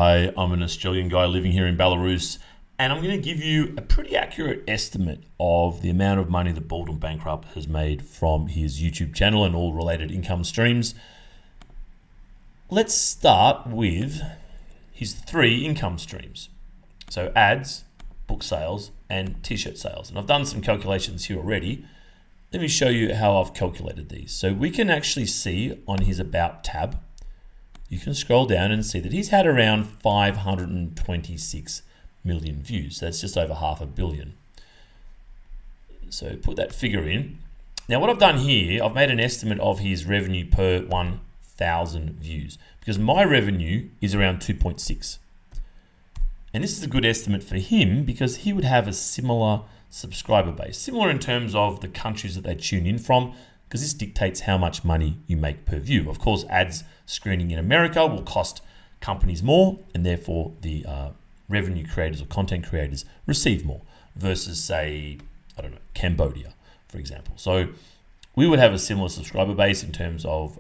I'm an Australian guy living here in Belarus, and I'm going to give you a pretty accurate estimate of the amount of money that Bald and Bankrupt has made from his YouTube channel and all related income streams. Let's start with his 3 income streams. So ads, book sales, and t-shirt sales. And I've done some calculations here already. Let me show you how I've calculated these. So we can actually see on his About tab, you can scroll down and see that he's had around 526 million views. So that's just over 500 million. So put that figure in. Now what I've done here, I've made an estimate of his revenue per 1,000 views because my revenue is around 2.6. And this is a good estimate for him because he would have a similar subscriber base, similar in terms of the countries that they tune in from, because this dictates how much money you make per view. Of course, ads screening in America will cost companies more, and therefore the revenue creators or content creators receive more versus, say, I don't know, Cambodia, for example. So we would have a similar subscriber base in terms of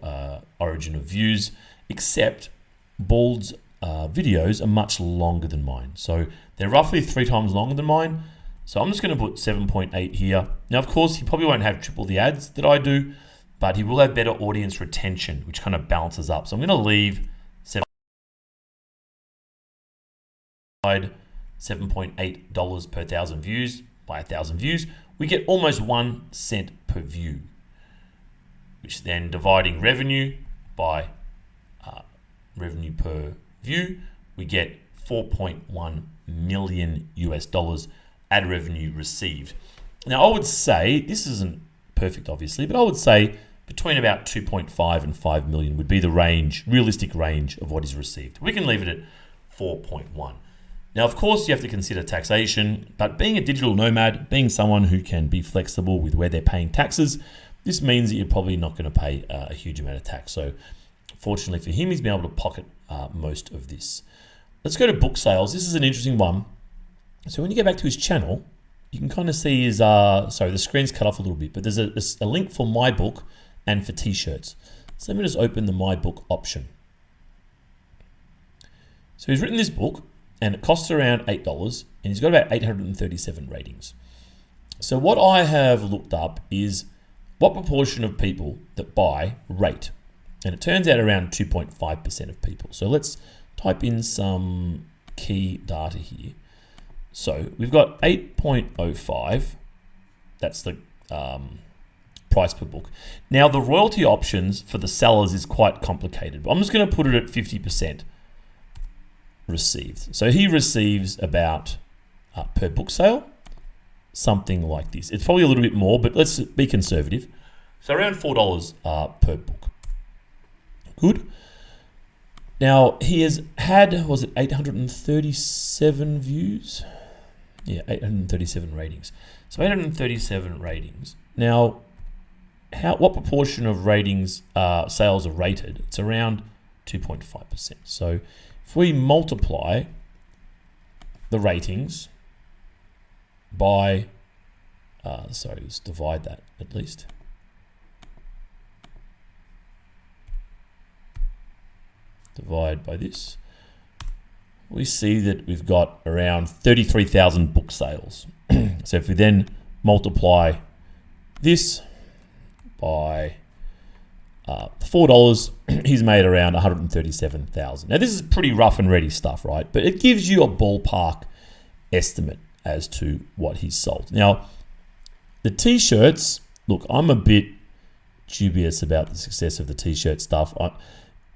origin of views, except Bald's videos are much longer than mine. So they're roughly 3 times longer than mine. So I'm just going to put 7.8 here. Now, of course, he probably won't have triple the ads that I do, but he will have better audience retention, which kind of balances up. So I'm going to leave $7.8 per 1,000 views. By 1,000 views, we get almost 1 cent per view, which then dividing revenue by revenue per view, we get 4.1 million US dollars ad revenue received. Now, I would say, this isn't perfect obviously, but I would say between about 2.5 and 5 million would be the range, realistic range of what is received. We can leave it at 4.1. Now, of course, you have to consider taxation, but being a digital nomad, being someone who can be flexible with where they're paying taxes, this means that you're probably not going to pay a huge amount of tax. So fortunately for him, he's been able to pocket most of this. Let's go to book sales. This is an interesting one. So when you go back to his channel, you can kind of see his, sorry, the screen's cut off a little bit, but there's a link for my book and for t-shirts. So let me just open the my book option. So he's written this book and it costs around $8 and he's got about 837 ratings. So what I have looked up is what proportion of people that buy rate. And it turns out around 2.5% of people. So let's type in some key data here. So we've got 8.05. That's the price per book. Now the royalty options for the sellers is quite complicated, but I'm just going to put it at 50% received. So he receives about per book sale, something like this. It's probably a little bit more, but let's be conservative. So around $4 per book. Good. Now he has had, was it 837 views? Yeah, 837 ratings. So 837 ratings. Now, what proportion of ratings sales are rated? It's around 2.5%. So if we multiply the ratings by, sorry, let's divide that at least. Divide by this, we see that we've got around 33,000 book sales. So if we then multiply this by $4, he's made around 137,000. Now this is pretty rough and ready stuff, right? But it gives you a ballpark estimate as to what he's sold. Now, the t-shirts, look, I'm a bit dubious about the success of the t-shirt stuff.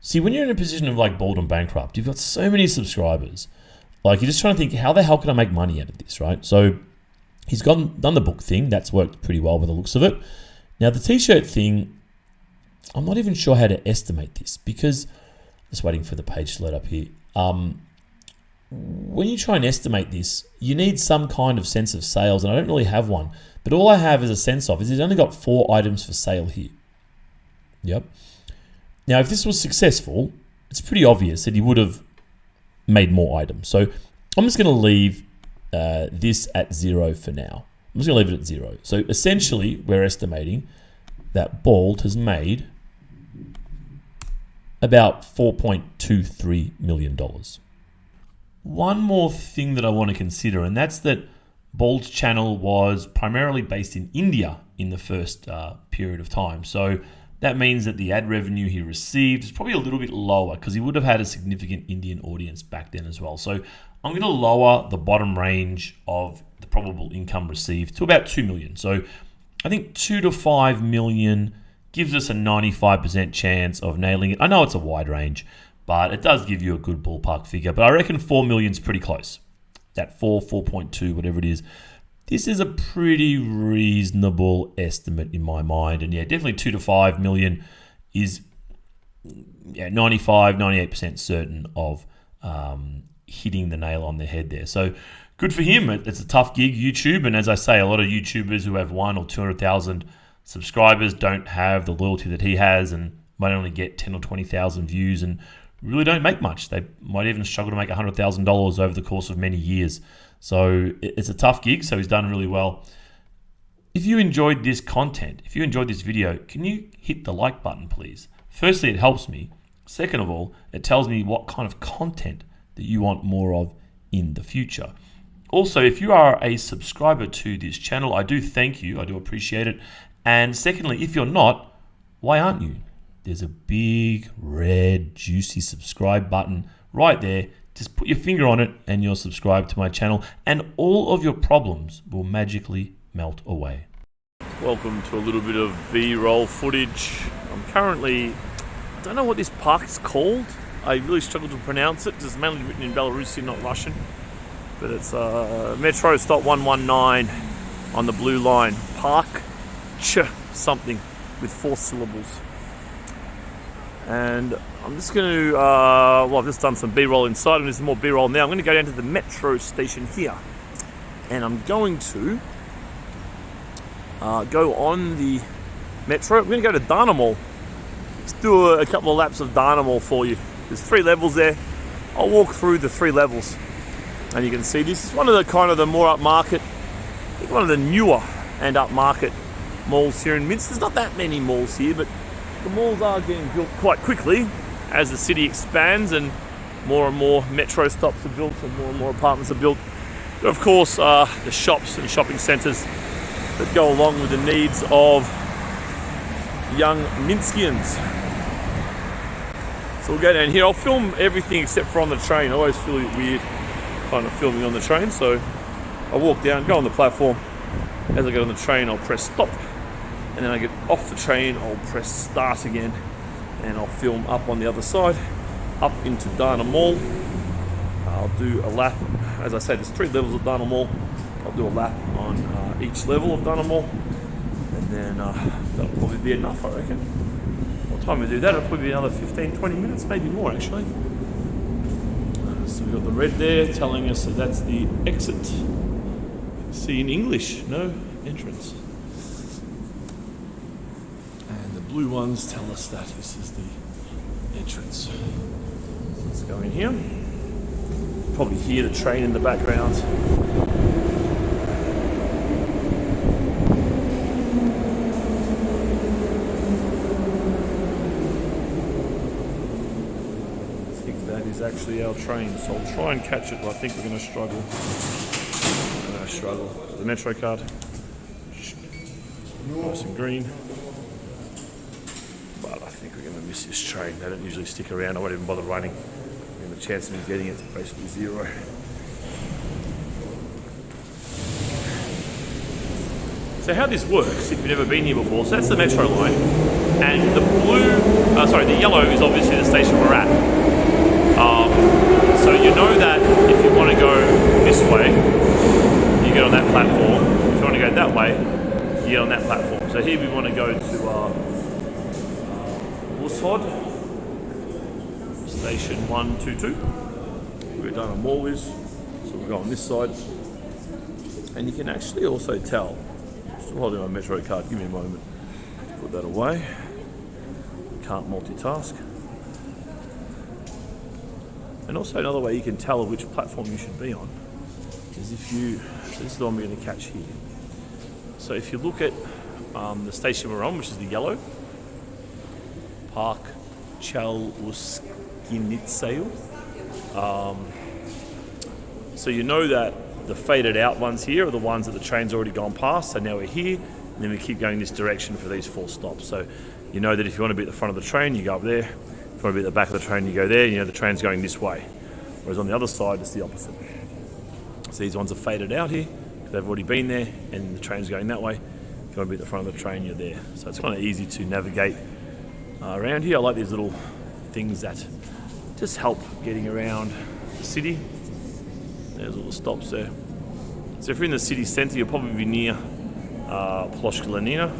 See, when you're in a position of like Bald and Bankrupt, you've got so many subscribers. Like you're just trying to think, how the hell can I make money out of this, right? So he's done the book thing. That's worked pretty well by the looks of it. Now the t-shirt thing, I'm not even sure how to estimate this because, just waiting for the page to load up here. When you try and estimate this, you need some kind of sense of sales, and I don't really have one. But all I have is a sense of is he's only got 4 items for sale here. Yep. Now, if this was successful, it's pretty obvious that he would have made more items. So I'm just going to leave this at 0 for now. I'm just going to leave it at 0. So essentially, we're estimating that Bald has made about $4.23 million. one more thing that I want to consider, and that's that Bald's channel was primarily based in India in the first period of time. So that means that the ad revenue he received is probably a little bit lower because he would have had a significant Indian audience back then as well. So I'm going to lower the bottom range of the probable income received to about 2 million. So I think 2 to 5 million gives us a 95% chance of nailing it. I know it's a wide range, but it does give you a good ballpark figure. But I reckon 4 million is pretty close. That 4.2, whatever it is. This is a pretty reasonable estimate in my mind. And yeah, definitely 2 to 5 million is 95, 98% certain of hitting the nail on the head there. So good for him. It's a tough gig, YouTube. And as I say, a lot of YouTubers who have 1 or 200,000 subscribers don't have the loyalty that he has and might only get 10 or 20,000 views and really don't make much. They might even struggle to make $100,000 over the course of many years. So it's a tough gig, so he's done really well. If you enjoyed this content, if you enjoyed this video, can you hit the like button, please? Firstly, it helps me. Second of all, it tells me what kind of content that you want more of in the future. Also, if you are a subscriber to this channel, I do thank you. I do appreciate it. And secondly, if you're not, why aren't you? There's a big, red, juicy subscribe button right there. Just put your finger on it and you're subscribed to my channel and all of your problems will magically melt away. Welcome to a little bit of B-roll footage. I'm currently, I don't know what this park is called. I really struggle to pronounce it because it's mainly written in Belarusian, not Russian. But it's Metro Stop 119 on the blue line. Park Ch something with 4 syllables. And I'm just going to, I've just done some B-roll inside and there's more B-roll now. I'm going to go down to the metro station here. And I'm going to go on the metro. I'm going to go to Dana Mall. Let's do a couple of laps of Dana Mall for you. There's 3 levels there. I'll walk through the 3 levels. And you can see this is one of the kind of the more upmarket, I think one of the newer and upmarket malls here in Minsk. There's not that many malls here, but the malls are getting built quite quickly as the city expands and more metro stops are built and more apartments are built. But of course, the shops and shopping centres that go along with the needs of young Minskians. So we'll go down here. I'll film everything except for on the train. I always feel it weird kind of filming on the train. So I'll walk down, go on the platform. As I get on the train, I'll press stop. And then I get off the train, I'll press start again and I'll film up on the other side, up into Dana Mall. I'll do a lap. As I said, there's 3 levels of Dana Mall. I'll do a lap on each level of Dana Mall. And then that'll probably be enough, I reckon. What time we do that? It'll probably be another 15, 20 minutes, maybe more actually. So we've got the red there telling us that that's the exit. See in English, no entrance. Blue ones tell us that this is the entrance. Let's go in here. Probably hear the train in the background. I think that is actually our train, so I'll try and catch it, but I think we're going to struggle. We're going to struggle. The Metro card. Nice and green. I think we're going to miss this train. They don't usually stick around. I won't even bother running. And the chance of me getting it is basically 0. So how this works, if you've never been here before, so that's the metro line, and the the yellow is obviously the station we're at. So you know that if you want to go this way, you get on that platform. If you want to go that way, you get on that platform. So here we want to go to Station 122, where Dana Mall is. So we'll go on this side. And you can actually also tell, still holding my Metro card, give me a moment to put that away. Can't multitask. And also another way you can tell which platform you should be on is if you, so this is the one we're going to catch here. So if you look at the station we're on, which is the yellow, Park Cheluzkinitsayu. So you know that the faded out ones here are the ones that the train's already gone past. So now we're here, and then we keep going this direction for these 4 stops. So you know that if you want to be at the front of the train, you go up there. If you want to be at the back of the train, you go there. You know the train's going this way. Whereas on the other side, it's the opposite. So these ones are faded out here, because they've already been there, and the train's going that way. If you want to be at the front of the train, you're there. So it's kind of easy to navigate around here. I like these little things that just help getting around the city. There's all the stops there. So if you're in the city centre, you'll probably be near Ploshka Lenina.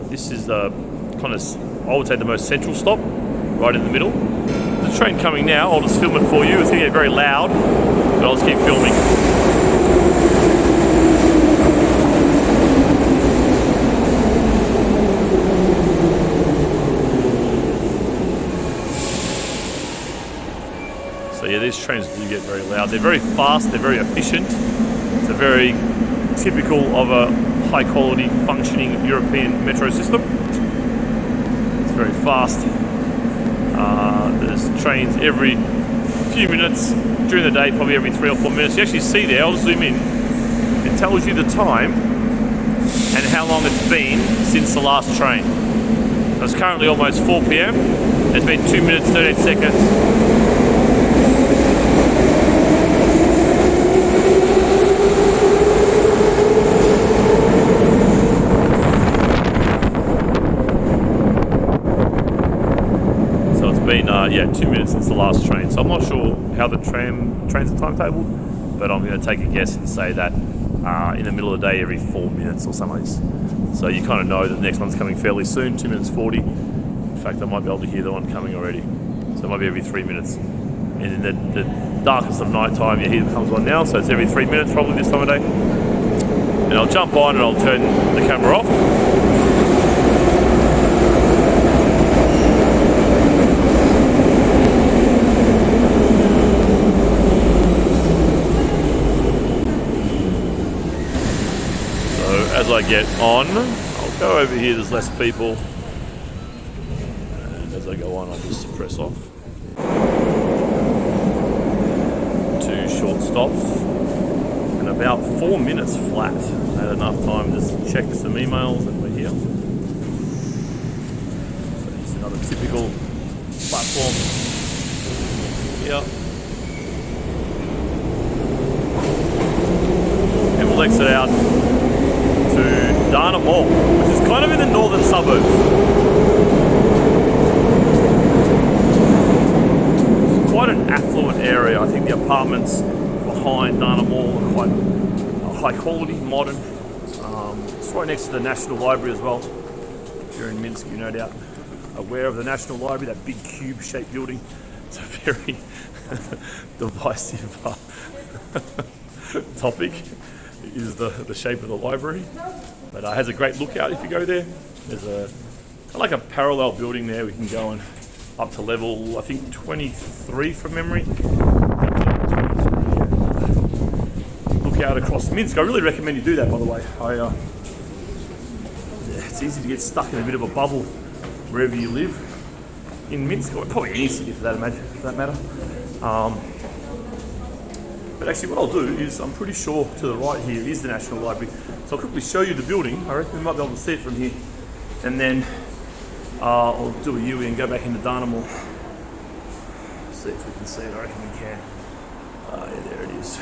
This is the kind of, I would say, the most central stop, right in the middle. The train coming now, I'll just film it for you. It's going to get very loud, but I'll just keep filming. So yeah, these trains do get very loud. They're very fast, they're very efficient. It's a very typical of a high quality functioning European metro system. It's very fast. There's trains every few minutes during the day, probably every 3 or 4 minutes. You actually see there, I'll zoom in, it tells you the time and how long it's been since the last train. So it's currently almost 4 p.m. It's been 2 minutes, 13 seconds. Yeah, 2 minutes since the last train. So I'm not sure how the trains are timetabled, but I'm going to take a guess and say that in the middle of the day, every 4 minutes or something. So you kind of know that the next one's coming fairly soon, 2 minutes 40. In fact, I might be able to hear the one coming already. So it might be every 3 minutes. And in the darkest of night time, you hear there comes one now, so it's every 3 minutes probably this time of day. And I'll jump on and I'll turn the camera off. As I get on, I'll go over here, there's less people, and as I go on I'll just press off. 2 short stops and about 4 minutes flat. I had enough time to just check some emails and we're here. So it's another typical platform here. And we'll exit out to Dana Mall, which is kind of in the northern suburbs. It's quite an affluent area. I think the apartments behind Dana Mall are quite high quality, modern. It's right next to the National Library as well. If you're in Minsk, you're no doubt aware of the National Library, that big cube-shaped building. It's a very divisive topic. Is the shape of the library, but it has a great lookout if you go there. There's like a parallel building there. We can go and up to level, I think 23 from memory. Look out across Minsk. I really recommend you do that, by the way. It's easy to get stuck in a bit of a bubble wherever you live in Minsk, or probably any city for that matter. But actually what I'll do is, I'm pretty sure to the right here is the National Library. So I'll quickly show you the building. I reckon we might be able to see it from here. And then I'll do a U-turn and go back into Dana Mall. See if we can see it. I reckon we can. Yeah, there it is.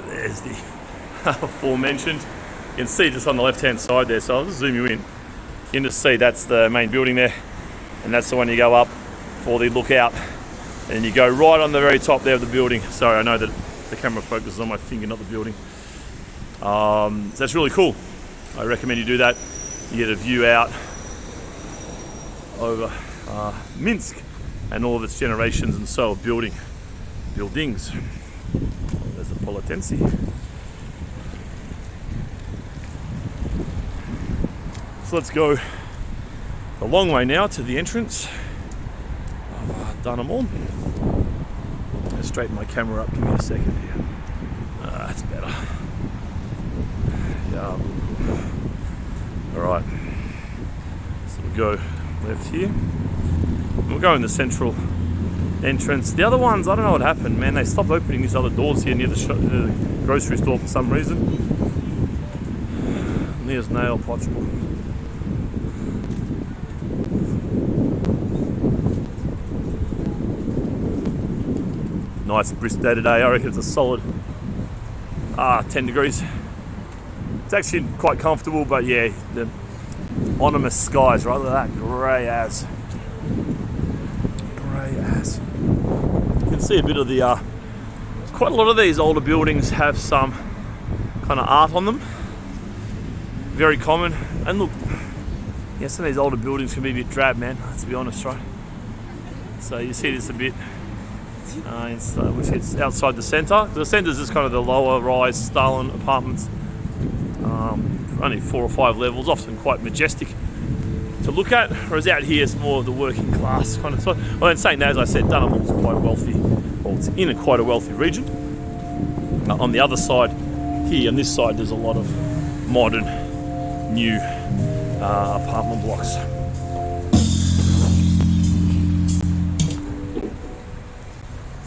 There's the aforementioned. You can see just on the left-hand side there. So I'll just zoom you in. You can just see that's the main building there. And that's the one you go up for the lookout, and you go right on the very top there of the building. Sorry, I know that the camera focuses on my finger, not the building. So that's really cool. I recommend you do that. You get a view out over Minsk and all of its generations and so of buildings. There's the Politensi. So let's go a long way now to the entrance of Dana Mall. I'll straighten my camera up. Give me a second here. That's better. Yeah. All right. So we'll go left here. we'll go in the central entrance. The other ones, I don't know what happened, man. They stopped opening these other doors here near the grocery store for some reason. There's Nail, Portugal. Nice brisk day today. I reckon it's a solid 10 degrees. It's actually quite comfortable, but yeah, the ominous skies, right? Look at that, grey as. You can see a bit of the, quite a lot of these older buildings have some kind of art on them. Very common. And look, yeah, some of these older buildings can be a bit drab, man, let's be honest, right? So you see this a bit, which is outside the centre. The centre is just kind of the lower rise Stalin apartments. Only 4 or 5 levels, often quite majestic to look at, whereas out here it's more of the working class kind of stuff. Well, in saying that, as I said, Dunham's quite a wealthy, well, it's in quite a wealthy region. On the other side, here on this side, there's a lot of modern, new apartment blocks.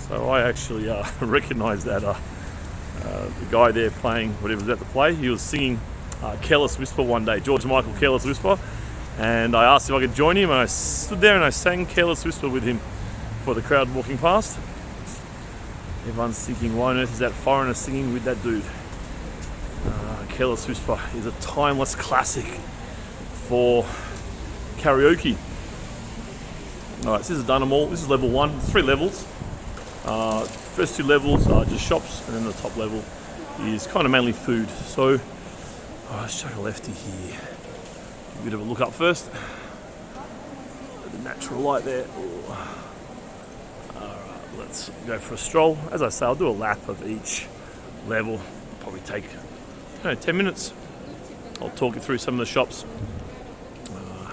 So I actually recognise that the guy there playing whatever was about to play, he was singing Careless Whisper one day, George Michael Careless Whisper, and I asked if I could join him, and I stood there and I sang Careless Whisper with him for the crowd walking past. Everyone's thinking, why on earth is that foreigner singing with that dude? Careless Whisper is a timeless classic for karaoke. Alright, so this is Dunham Mall. This is level 1, it's 3 levels. First 2 levels are just shops, and then the top level is kind of mainly food. So let's take a lefty here. Give a bit of a look up first. The natural light there. Alright, let's go for a stroll. As I say, I'll do a lap of each level. Probably take 10 minutes. I'll talk you through some of the shops.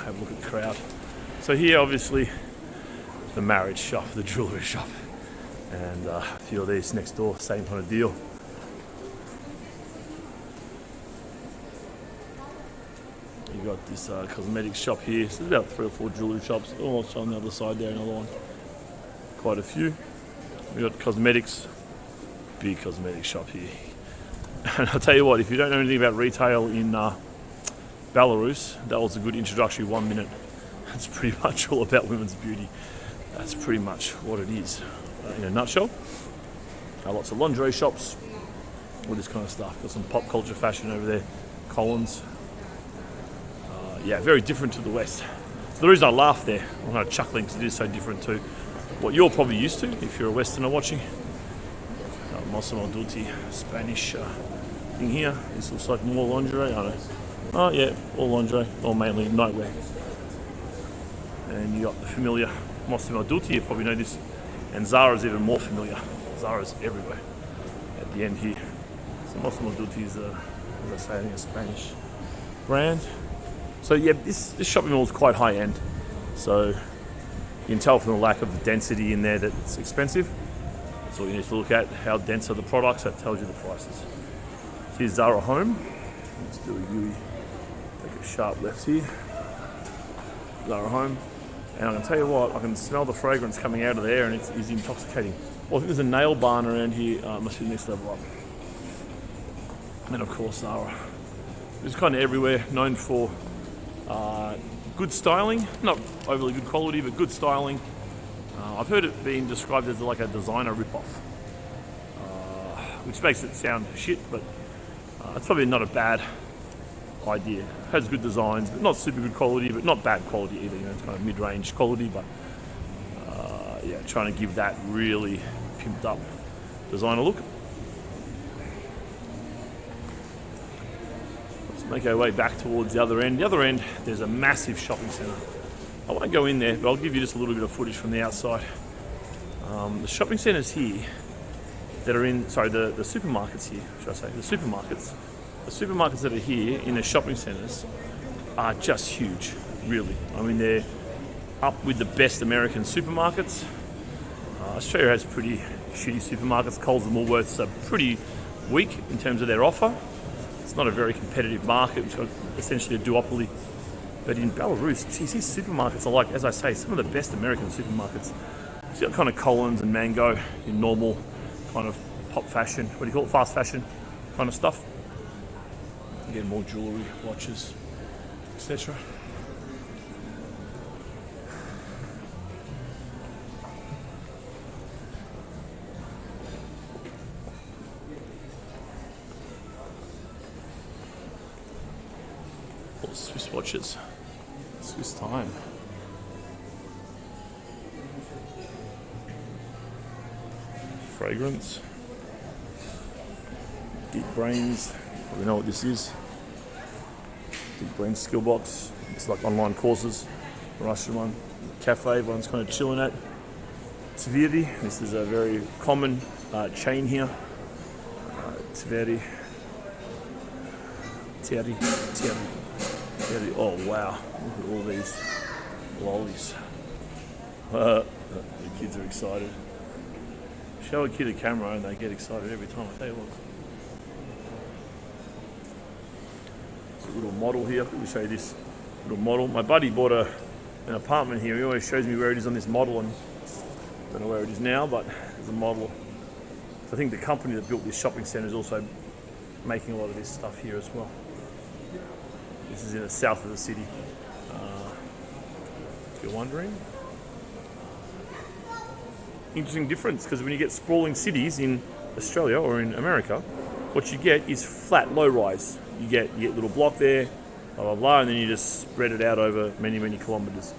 Have a look at the crowd. So here, obviously, the marriage shop, the jewellery shop, and a few of these next door, same kind of deal. You got this cosmetics shop here. So there's about 3 or 4 jewellery shops. Also on the other side there, another one. Quite a few. We got cosmetics, big cosmetics shop here. And I'll tell you what, if you don't know anything about retail in Belarus, that was a good introductory 1 minute. It's pretty much all about women's beauty. That's pretty much what it is in a nutshell. Lots of lingerie shops, all this kind of stuff. Got some pop culture fashion over there. Collins. Yeah, very different to the West. So the reason I laugh there, I'm kind of chuckling because it is so different to what you're probably used to if you're a Westerner watching. Massimo Dutti, Spanish thing here. This looks like more lingerie, I don't know. Oh yeah, all lingerie, all mainly nightwear. And you got the familiar Massimo Dutti, you probably know this. And Zara's even more familiar. Zara's everywhere at the end here. So Massimo Dutti is, as I say, I think a Spanish brand. So yeah, this shopping mall is quite high end. So you can tell from the lack of density in there that it's expensive. So you need to look at how dense are the products, that tells you the prices. Here's Zara Home. Let's do a U, take a sharp left here. Zara Home. And I can tell you what, I can smell the fragrance coming out of there, and it's intoxicating. Well, I think there's a nail barn around here. Must be the next level up. And of course, Zara. It's kind of everywhere, known for good styling. Not overly good quality, but good styling. I've heard it being described as like a designer ripoff, which makes it sound shit, but it's probably not a bad idea. It has good designs, but not super good quality, but not bad quality either. You know, it's kind of mid-range quality, but yeah, trying to give that really pimped up designer look. Let's make our way back towards the other end. The other end, there's a massive shopping centre. I won't go in there, but I'll give you just a little bit of footage from the outside. The shopping centres here that are in, the supermarkets here, should I say, the supermarkets that are here in the shopping centres are just huge, really. I mean, they're up with the best American supermarkets. Australia has pretty shitty supermarkets. Coles and Woolworths are pretty weak in terms of their offer. It's not a very competitive market. It's got essentially a duopoly But in Belarus, geez, these supermarkets are like, as I say, some of the best American supermarkets. So you've got kind of Collins and Mango in normal kind of pop fashion, what do you call it, fast fashion kind of stuff. Again, more jewellery, watches, etc. All Swiss watches, Swiss time. Fragrance. Deep Brains, we know what this is. Deep Brains skill box. It's like online courses. Russian one. Cafe, everyone's kind of chilling at. Tveri, this is a very common chain here. Tveri. Oh wow, look at all these lollies. The kids are excited. Show a kid a camera and they get excited every time. I tell you what. It's a little model here. Let me show you this little model. My buddy bought an apartment here. He always shows me where it is on this model, and I don't know where it is now, but there's a model. So I think the company that built this shopping centre is also making a lot of this stuff here as well. This is in the south of the city. If you're wondering. Interesting difference, because when you get sprawling cities in Australia or in America, what you get is flat, low rise. You get a little block there, blah blah blah, and then you just spread it out over many kilometres.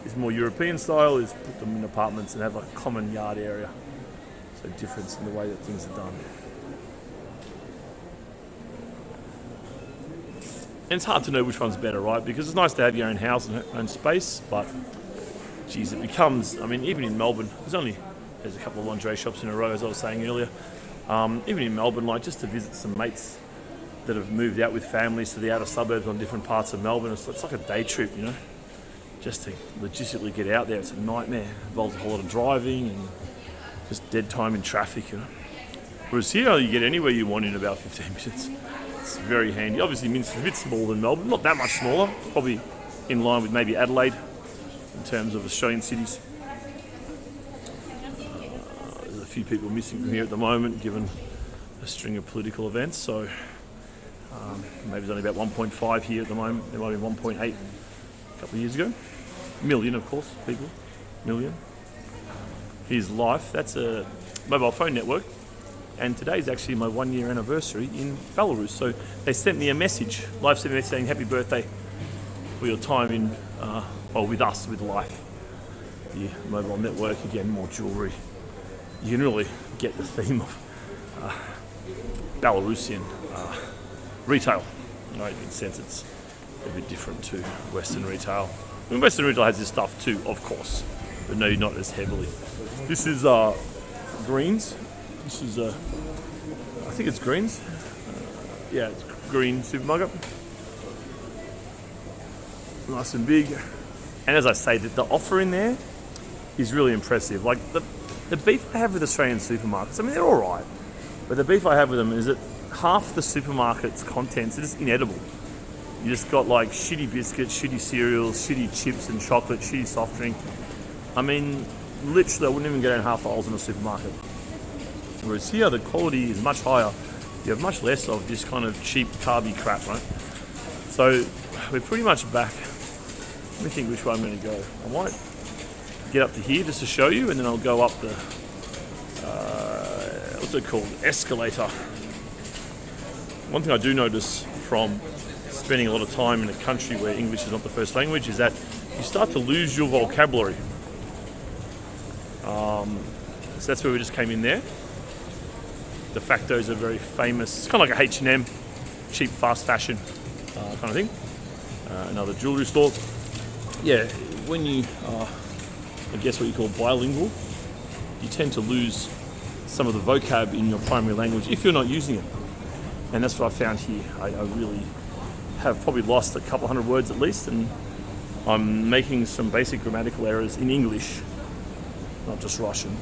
This more European style is put them in apartments and have a common yard area. So difference in the way that things are done. And it's hard to know which one's better, right? Because it's nice to have your own house and own space, but geez, it becomes, I mean, even in Melbourne, there's a couple of lingerie shops in a row, as I was saying earlier. Even in Melbourne, like just to visit some mates that have moved out with families to the outer suburbs on different parts of Melbourne, it's like a day trip, you know? Just to logistically get out there, it's a nightmare. It involves a whole lot of driving and just dead time in traffic, you know? Whereas here, you get anywhere you want in about 15 minutes. It's very handy. Obviously, it's a bit smaller than Melbourne, not that much smaller, probably in line with maybe Adelaide in terms of Australian cities. There's a few people missing from here at the moment, given a string of political events, so maybe there's only about 1.5 here at the moment. There might be 1.8 a couple of years ago. Million, of course, people. Million. Here's Life. That's a mobile phone network. And today's actually my 1 year anniversary in Belarus. So they sent me a message. Life sent me a message saying, happy birthday for your time in, with us, with Life. The mobile network, again, more jewellery. You can really get the theme of Belarusian retail. Right, in a sense it's a bit different to Western retail. I mean, Western retail has this stuff too, of course, but no, not as heavily. This is Greens. This is I think it's Greens. Yeah, it's Green supermarket. Nice and big. And as I say, the offer in there is really impressive. Like the beef I have with Australian supermarkets, I mean, they're all right, but the beef I have with them is that half the supermarket's contents are just inedible. You just got like shitty biscuits, shitty cereals, shitty chips and chocolate, shitty soft drink. I mean, literally, I wouldn't even go down half aisles in a supermarket. Whereas here, the quality is much higher. You have much less of this kind of cheap, carby crap, right? So we're pretty much back. Let me think which way I'm going to go. I might get up to here just to show you, and then I'll go up the, what's it called? Escalator. One thing I do notice from spending a lot of time in a country where English is not the first language is that you start to lose your vocabulary. So that's where we just came in there. De facto's a very famous, it's kind of like a H&M, cheap fast fashion kind of thing. Another jewellery store. Yeah, when you are, I guess what you call bilingual, you tend to lose some of the vocab in your primary language if you're not using it. And that's what I found here. I really have probably lost a couple hundred words at least, and I'm making some basic grammatical errors in English, not just Russian.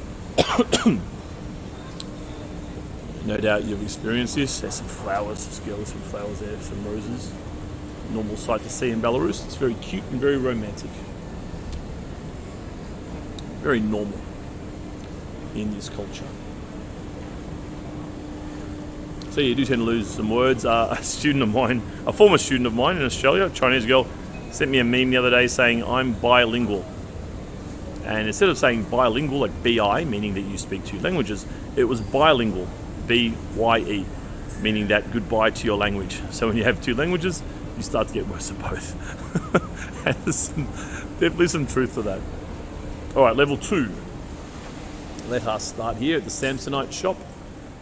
No doubt you've experienced this. There's some flowers, some flowers there, some roses. normal sight to see in Belarus. It's very cute and very romantic. Very normal in this culture. So you do tend to lose some words. A former student of mine in Australia, a Chinese girl, sent me a meme the other day saying, "I'm bilingual." And instead of saying bilingual, like B-I, meaning that you speak two languages, it was bilingual, B-Y-E, meaning that goodbye to your language. So when you have two languages, you start to get worse at both. And there's definitely some truth to that. All right, level 2. Let us start here at the Samsonite shop.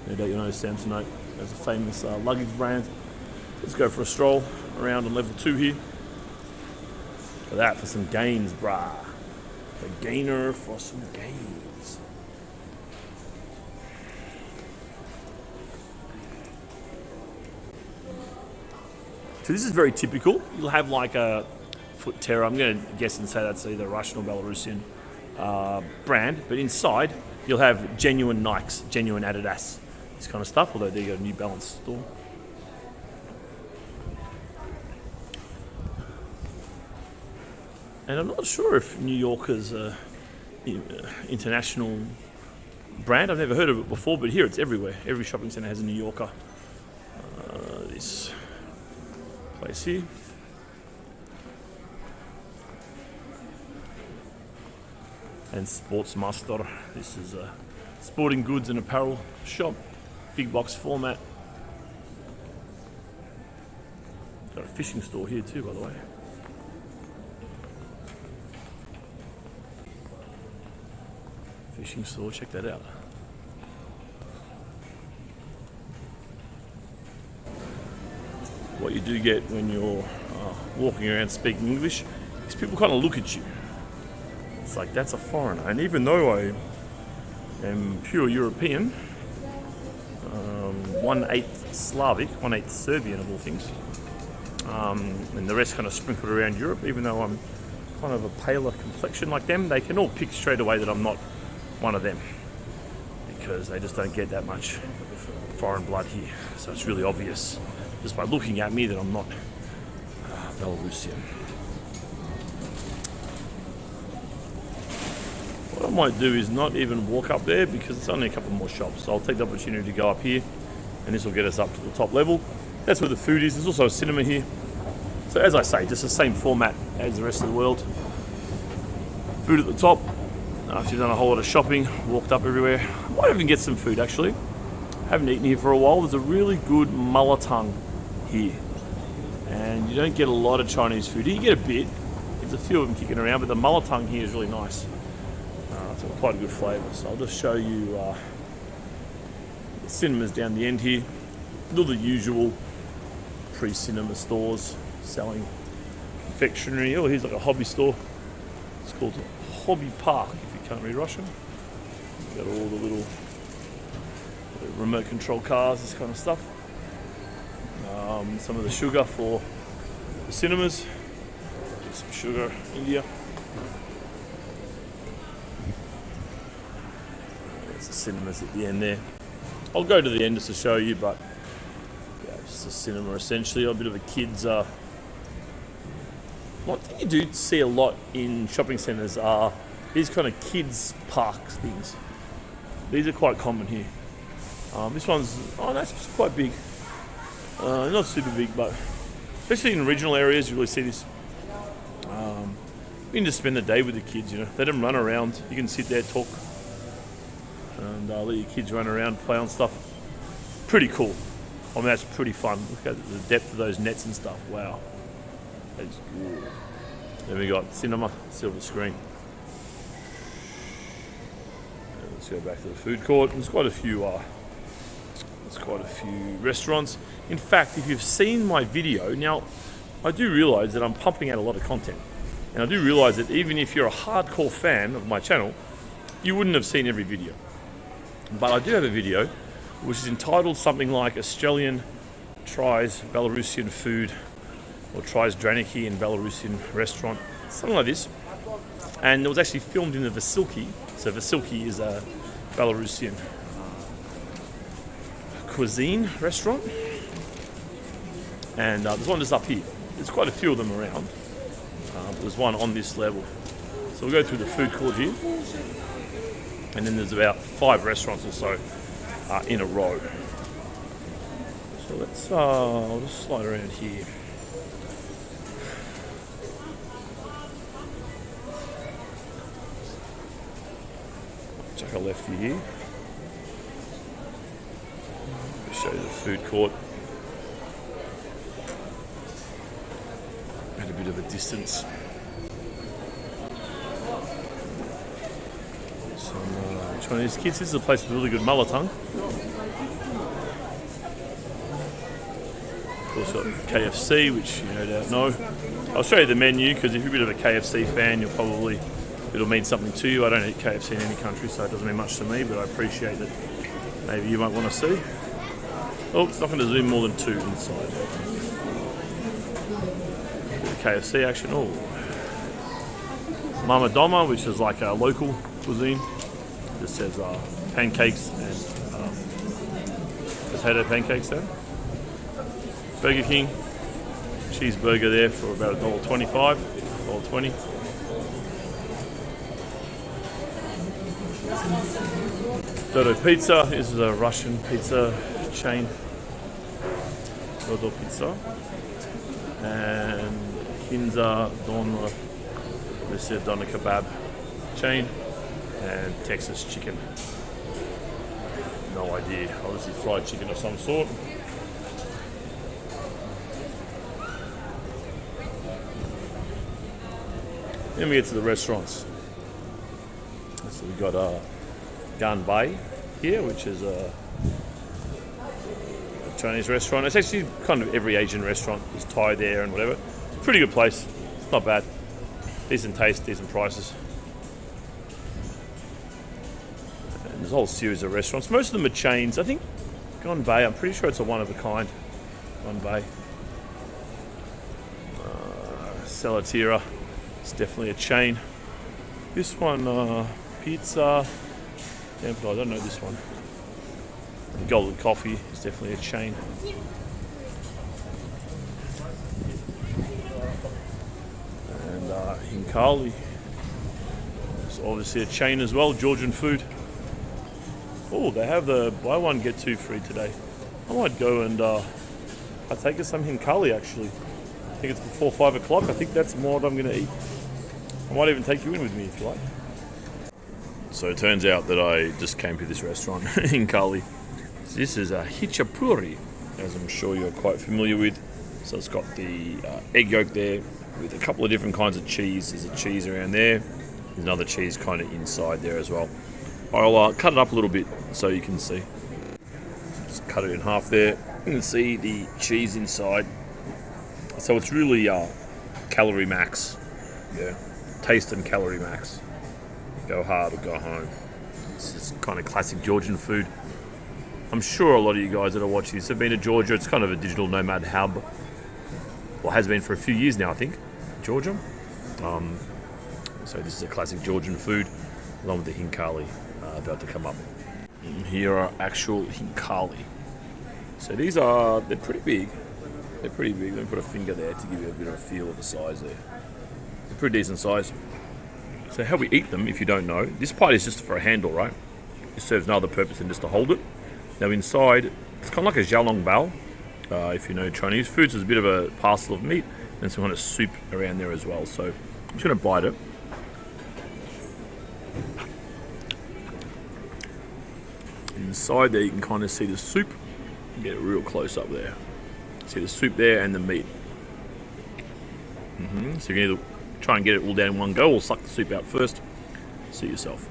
No doubt you know Samsonite as a famous luggage brand. Let's go for a stroll around on level 2 here. Look at that for some gains, brah. A gainer for some gains. So this is very typical. You'll have like a foot terror. I'm going to guess and say that's either Russian or Belarusian brand. But inside, you'll have genuine Nikes, genuine Adidas, this kind of stuff. Although there you go, New Balance store. And I'm not sure if New York is an international brand. I've never heard of it before, but here it's everywhere. Every shopping centre has a New Yorker. This place here. And Sportsmaster. This is a sporting goods and apparel shop. Big box format. Got a fishing store here too, by the way. Fishing store, check that out. What you do get when you're walking around speaking English is people kind of look at you. It's like, that's a foreigner. And even though I am pure European, 1/8 Slavic, 1/8 Serbian of all things, and the rest kind of sprinkled around Europe, even though I'm kind of a paler complexion like them, they can all pick straight away that I'm not one of them, because they just don't get that much foreign blood here. So it's really obvious just by looking at me that I'm not Belarusian. What I might do is not even walk up there because it's only a couple more shops. So I'll take the opportunity to go up here, and this will get us up to the top level. That's where the food is. There's also a cinema here. So as I say, just the same format as the rest of the world. Food at the top. After you've done a whole lot of shopping, walked up everywhere. I might even get some food actually. Haven't eaten here for a while. There's a really good mulletong here. And you don't get a lot of Chinese food. You get a bit. There's a few of them kicking around, but the mulletong here is really nice. It's got quite a good flavour. So I'll just show you the cinemas down the end here. All the usual pre-cinema stores selling confectionery. Oh, here's like a hobby store. It's called Hobby Park if you can't read Russian. You've got all the little remote control cars, this kind of stuff. Some of the sugar for the cinemas. Get some sugar, India. There's the cinemas at the end there. I'll go to the end just to show you, but yeah, just a cinema essentially. A bit of a kids. One thing you do see a lot in shopping centres are these kind of kids parks things. These are quite common here. This one's, that's quite big. Not super big, but especially in regional areas, you really see this. You can just spend the day with the kids, you know. Let them run around. You can sit there, talk, and let your kids run around, play on stuff. Pretty cool. I mean, that's pretty fun. Look at the depth of those nets and stuff. Wow. That's good. Then we got cinema, silver screen. And let's go back to the food court. There's quite a few restaurants. In fact, if you've seen my video, now I do realise that I'm pumping out a lot of content. And I do realise that even if you're a hardcore fan of my channel, you wouldn't have seen every video. But I do have a video which is entitled something like Australian tries Belarusian food, or tries Draniki in Belarusian restaurant, something like this. And it was actually filmed in the Vasilki. So Vasilki is a Belarusian cuisine restaurant. And there's one just up here. there's quite a few of them around. There's one on this level. So we'll go through the food court here. And then there's about 5 restaurants or so in a row. So let's, I'll just slide around here. Chuck a left here. Show you the food court. At a bit of a distance. Some Chinese kids. This is a place with really good mulletang. Also KFC, which you no doubt know. I'll show you the menu because if you're a bit of a KFC fan, it'll mean something to you. I don't eat KFC in any country, so it doesn't mean much to me, but I appreciate that maybe you might want to see. Oh, it's not going to zoom more than 2 inside. KFC action. Oh, Mama Doma, which is like a local cuisine. Just says pancakes and potato pancakes there. Burger King, cheeseburger there for about $1.25, $1.20. Dodo Pizza, this is a Russian pizza chain. Dodo Pizza. And Kinza Doner, this is a doner kebab chain. And Texas chicken. No idea, obviously fried chicken of some sort. Then we get to the restaurants. So we got Ganbai here, which is a Chinese restaurant. It's actually kind of every Asian restaurant. There's Thai there and whatever. It's a pretty good place. It's not bad. Decent taste, decent prices. And there's a whole series of restaurants. Most of them are chains. I think Ganbai, I'm pretty sure it's a one of a kind. Ganbai. Salatira. It's definitely a chain. This one, Pizza Temple, I don't know this one. Golden Coffee is definitely a chain. And Hinkali is obviously a chain as well, Georgian food. Oh, they have the buy one, get 2 free today. I might go and I'll take us some Hinkali actually. I think it's before 5 o'clock. I think that's more what I'm going to eat. I might even take you in with me if you like. So it turns out that I just came to this restaurant in Kali. So this is a Hichapuri, as I'm sure you're quite familiar with. So it's got the egg yolk there with a couple of different kinds of cheese. There's a cheese around there. There's another cheese kind of inside there as well. I'll cut it up a little bit so you can see. Just cut it in half there. You can see the cheese inside. So it's really calorie max. Yeah, taste and calorie max. Go hard or go home. This is kind of classic Georgian food. I'm sure a lot of you guys that are watching this have been to Georgia. It's kind of a digital nomad hub. Well, has been for a few years now, I think. Georgia. So this is a classic Georgian food, along with the hinkali about to come up. And here are actual hinkali. So they're pretty big. They're pretty big. Let me put a finger there to give you a bit of a feel of the size there. They're pretty decent size. So how we eat them, if you don't know, this part is just for a handle, right? It serves no other purpose than just to hold it. Now inside, it's kind of like a xiaolong bao. If you know Chinese foods, there's a bit of a parcel of meat and some kind of soup around there as well. So I'm just going to bite it. Inside there, you can kind of see the soup. Get it real close up there. See the soup there and the meat. So you can either try and get it all down in one go or suck the soup out first. See yourself.